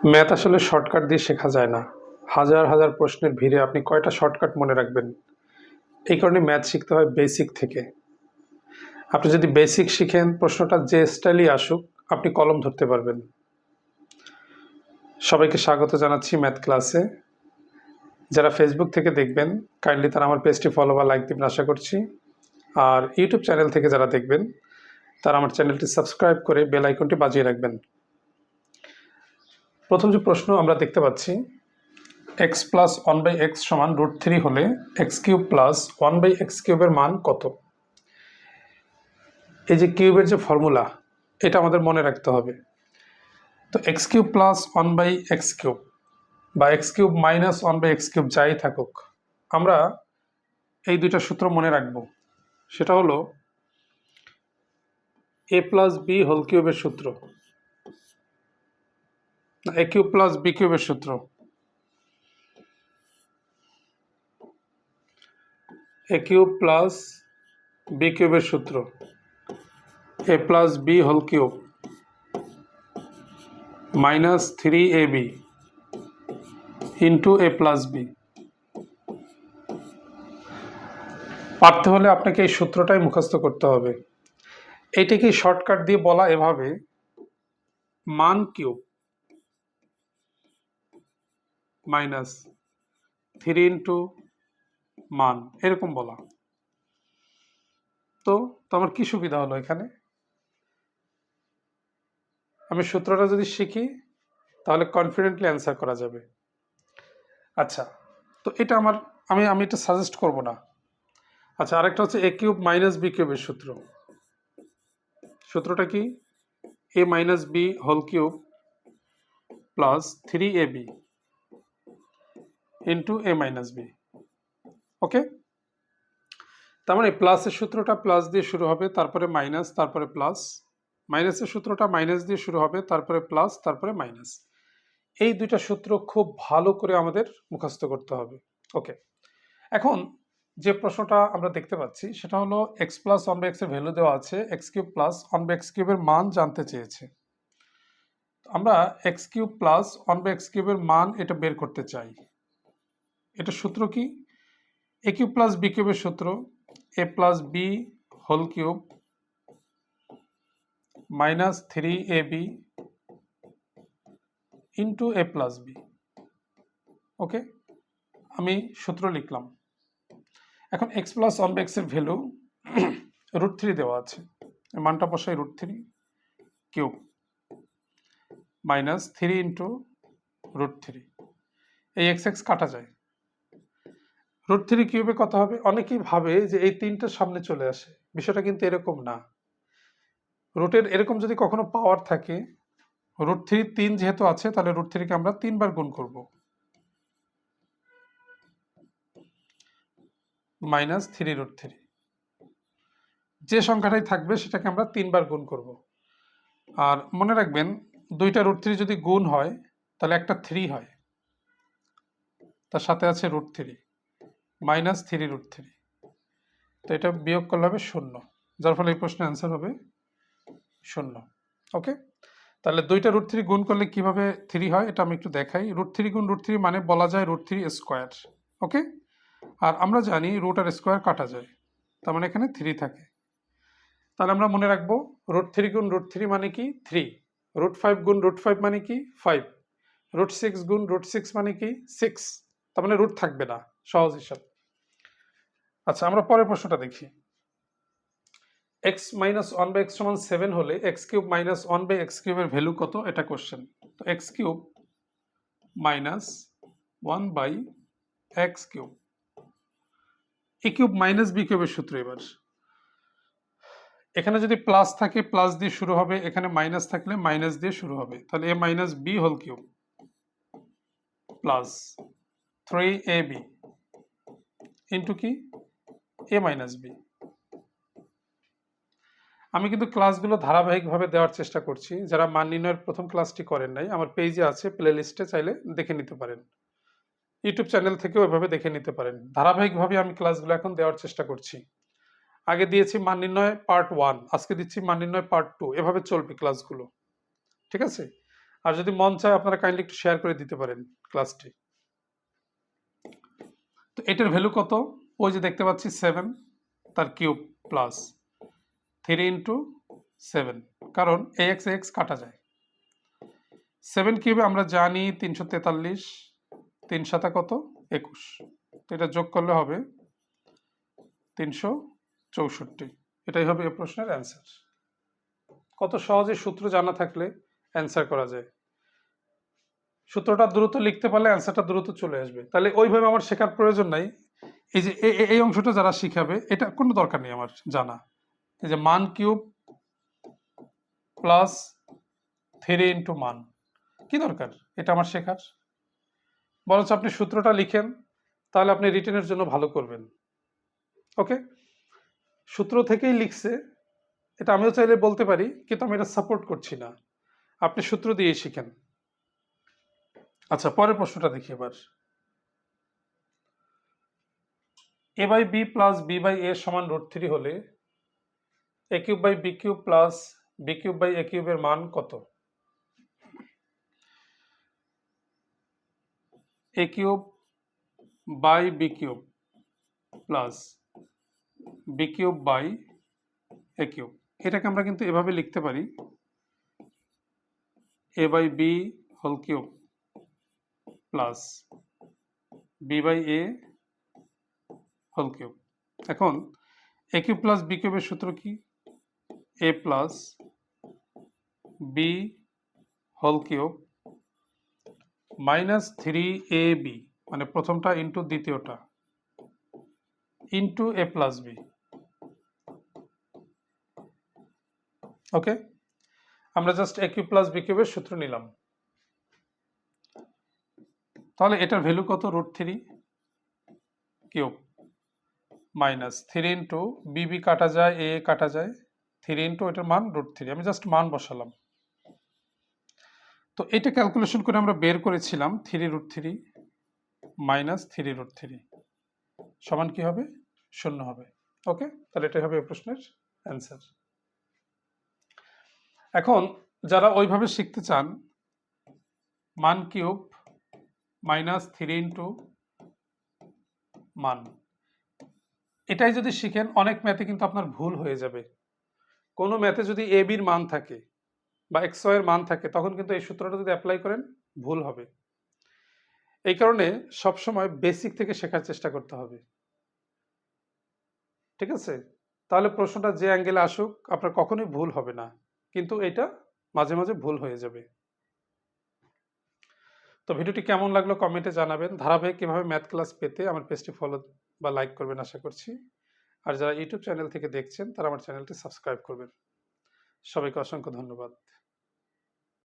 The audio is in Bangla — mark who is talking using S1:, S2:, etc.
S1: ম্যাথ আসলে শর্টকাট দিয়ে শেখা যায় না। হাজার হাজার প্রশ্নের ভিড়ে আপনি কয়টা শর্টকাট মনে রাখবেন? এই কারণে ম্যাথ শিখতে হয় বেসিক থেকে। আপনি যদি বেসিক শিখেন, প্রশ্নটা যে স্টাইলই আসুক, আপনি কলম ধরতে পারবেন। সবাইকে স্বাগত জানাচ্ছি ম্যাথ ক্লাসে। যারা ফেসবুক থেকে দেখবেন, কাইন্ডলি তারা আমার পেজটি ফলো বা লাইক দিবেন আশা করছি। আর ইউটিউব চ্যানেল থেকে যারা দেখবেন, তারা আমার চ্যানেলটি সাবস্ক্রাইব করে বেল আইকনটি বাজিয়ে রাখবেন। প্রথম যে প্রশ্ন আমরা দেখতে পাচ্ছি, x plus one by x সমান √3 হলে x cube plus one by x কিউবের মান কত? এই যে কিউবের যে ফর্মুলা, এটা আমাদের মনে রাখতে হবে। তো x cube plus one by x cube বা x cube minus one by x cube যাই থাকুক, আমরা এই দুইটা সূত্র মনে রাখব। সেটা হলো এ প্লাস বি হোল কিউবের সূত্র, এ কিউব প্লাস বি কিউবের সূত্র, এ কিউব প্লাস বি কিউবের সূত্র, এ plus B whole cube minus 3ab into এ প্লাস বি। পারতে হলে আপনাকে এই সূত্রটাই মুখস্থ করতে হবে। এইটাকে শর্টকাট দিয়ে বলা এভাবে, মান কিউব মাইনাস 3 ইন্টু মান, এরকম বলা। তো আমার কি সুবিধা হলো এখানে? আমি সূত্রটা যদি শিখি তাহলে কনফিডেন্টলি অ্যান্সার করা যাবে। আচ্ছা, তো এটা আমি এটা সাজেস্ট করব না। আচ্ছা, আরেকটা হচ্ছে এ কিউব মাইনাস বি কিউবের সূত্র। সূত্রটা কি? এ minus B whole cube plus 3ab into a minus b. Okay, তার মানে প্লাসের সূত্রটা প্লাস দিয়ে শুরু হবে, তারপরে মাইনাস, তারপরে প্লাস। মাইনাসের সূত্রটা মাইনাস দিয়ে শুরু হবে, তারপরে প্লাস, তারপরে মাইনাস। এই দুইটা সূত্র খুব ভালো করে আমাদের মুখস্থ করতে হবে। ওকে, এখন যে প্রশ্নটা আমরা দেখতে পাচ্ছি সেটা হলো x plus one by x এর ভ্যালু দেওয়া আছে, x cube plus one by x কিউবের মান জানতে চেয়েছে। আমরা x cube plus one by x কিউবের মান এটা বের করতে চাই। এটা সূত্র কি? এ কিউব প্লাস বি কিউবের সূত্র এ plus B whole cube minus 3ab into এ প্লাস বি। ওকে, আমি সূত্র লিখলাম। এখন X plus one by x এর ভ্যালু √3 দেওয়া আছে, মানটা বসাই √3 কিউব মাইনাস 3 ইন্টু √3। এই এক্স এক্স কাটা যায়, √3 কিউবে কত হবে? অনেকেই ভাবে যে এই তিনটার সামনে চলে আসে, বিষয়টা কিন্তু এরকম না। রুটের এরকম যদি কখনো পাওয়ার থাকে, √3 3 যেহেতু আছে, তাহলে √3 কে আমরা 3 বার গুণ করব, মাইনাস 3√3। যে সংখ্যাটাই থাকবে সেটাকে আমরা 3 বার গুণ করব। আর মনে রাখবেন, দুইটা √3 যদি গুণ হয় তাহলে একটা 3 হয়, তার সাথে আছে √3 মাইনাস 3√3। তো এটা বিয়োগ করলে হবে 0, যার ফলে এই প্রশ্নের অ্যান্সার হবে 0। ওকে, তাহলে দুইটা √3 গুণ করলে কিভাবে 3 হয় এটা আমি একটু দেখাই। √3 গুণ √3 মানে বলা যায় √3 স্কোয়ার। ওকে, আর আমরা জানি রুট আর স্কোয়ার কাটা যায়, তার মানে এখানে 3 থাকে। তাহলে আমরা মনে রাখবো √3 গুণ √3 মানে কি 3, √5 গুণ √5 মানে কি 5, √6 গুণ √6 মানে কি 6। তার মানে রুট থাকবে না, সহজ হিসাব। আচ্ছা, আমরা পরের প্রশ্নটা দেখি। X minus one by x সমান 7 হলে x cube minus one by x কিউবের ভ্যালু কত? এটা কোশ্চেন। তো x cube minus one by x cube, A cube minus B কিউবের সূত্র। এবার এখানে যদি প্লাস থাকে প্লাস দিয়ে শুরু হবে, এখানে মাইনাস থাকলে মাইনাস দিয়ে শুরু হবে, তাহলে A minus B whole cube plus 3ab into কি এ মাইনাস বি। আমি কিন্তু ক্লাসগুলো ধারাবাহিকভাবে দেওয়ার চেষ্টা করছি। যারা মান নির্ণয়ের প্রথম ক্লাসটি করেন নাই, আমার পেজে আছে, প্লে লিস্টে চাইলে দেখে নিতে পারেন, ইউটিউব চ্যানেল থেকেও এভাবে দেখে নিতে পারেন। ধারাবাহিকভাবে আমি ক্লাসগুলো এখন দেওয়ার চেষ্টা করছি। আগে দিয়েছি মান নির্ণয় পার্ট 1, আজকে দিচ্ছি মান নির্ণয় পার্ট 2, এভাবে চলবে ক্লাসগুলো, ঠিক আছে? আর যদি মন চায় আপনারা কাইন্ডলি একটু শেয়ার করে দিতে পারেন ক্লাসটি। তো এটার ভ্যালু কত? ওই যে দেখতে পাচ্ছি 7 তার কিউব প্লাস 3 ইন্টু 7, কারণ ax কাটা যায়। 7 কিউবে আমরা জানি 343, 3 সাতা কত 21, তো এটা যোগ করলে হবে 364। এটাই হবে এই প্রশ্নের অ্যান্সার। কত সহজে সূত্র জানা থাকলে অ্যান্সার করা যায়। সূত্রটা দ্রুত লিখতে পারলে অ্যান্সারটা দ্রুত চলে আসবে। তাহলে ওইভাবে আমার শেখার প্রয়োজন নাই। এই যে এই অংশটা যারা শিখাবে এটা কোনো দরকার নেই আমার জানা। এই যে মান কিউব প্লাস 3 ইন্টু মান, কি দরকার এটা আমার শেখার? বরঞ্চ আপনি সূত্রটা লিখেন, তাহলে আপনি রিটেনের জন্য ভালো করবেন। ওকে, সূত্র থেকেই লিখছে এটা আমিও চাইলে বলতে পারি, কিন্তু আমি এটা সাপোর্ট করছি না। আপনি সূত্র দিয়েই শিখেন। আচ্ছা, পরের প্রশ্নটা দেখি এবার। a by B plus B by A সমান √3 হলে a cube by B cube plus B cube by A কিউবের মান কত? a cube by B cube plus B cube by A cube, এটাকে আমরা কিন্তু এভাবে লিখতে পারি a by B whole cube plus B by A whole cube. এখন এ কিউব প্লাস বি কিউবের সূত্র কি? A plus B whole cube minus 3ab, মানে প্রথমটা ইন্টু দ্বিতীয়টা ইন্টু এ প্লাস বি। ওকে, আমরা just a cube plus B কিউবের সূত্র নিলাম। তাহলে এটার ভ্যালু কত? √3 কিউব মাইনাস 3 ইন্টু বি কাটা যায়, এ কাটা যায়, 3 ইন্টু এটার মান √3। আমি জাস্ট মান বসালাম। তো এটা ক্যালকুলেশন করে আমরা বের করেছিলাম 3√3 মাইনাস 3√3 সমান কি হবে? 0 হবে। ওকে, তাহলে এটাই হবে এই প্রশ্নের অ্যান্সার। এখন যারা ওইভাবে শিখতে চান, মান কিউব মাইনাস 3 ইন্টু মান, এটাই যদি শিখেন অনেক ম্যাথে কিন্তু আপনার ভুল হয়ে যাবে। কোনো ম্যাথে যদি এ বির মান থাকে বা এক্স ওয়াই এর মান থাকে, তখন কিন্তু এই সূত্রটা যদি অ্যাপ্লাই করেন ভুল হবে। এই কারণে সবসময় বেসিক থেকে শেখার চেষ্টা করতে হবে। ঠিক আছে, তাহলে প্রশ্নটা যে অ্যাঙ্গেলে আসুক আপনার কখনোই ভুল হবে না, কিন্তু এটা মাঝে মাঝে ভুল হয়ে যাবে। তো ভিডিওটি কেমন লাগলো কমেন্টে জানাবেন। ধারাবাহিক কিভাবে ম্যাথ ক্লাস পেতে আমার পেজটি ফলো বা লাইক করবেন আশা করছি। আর যারা ইউটিউব চ্যানেল থেকে দেখছেন তারা আমার চ্যানেলটি সাবস্ক্রাইব করবেন। সবাইকে অসংখ্য ধন্যবাদ।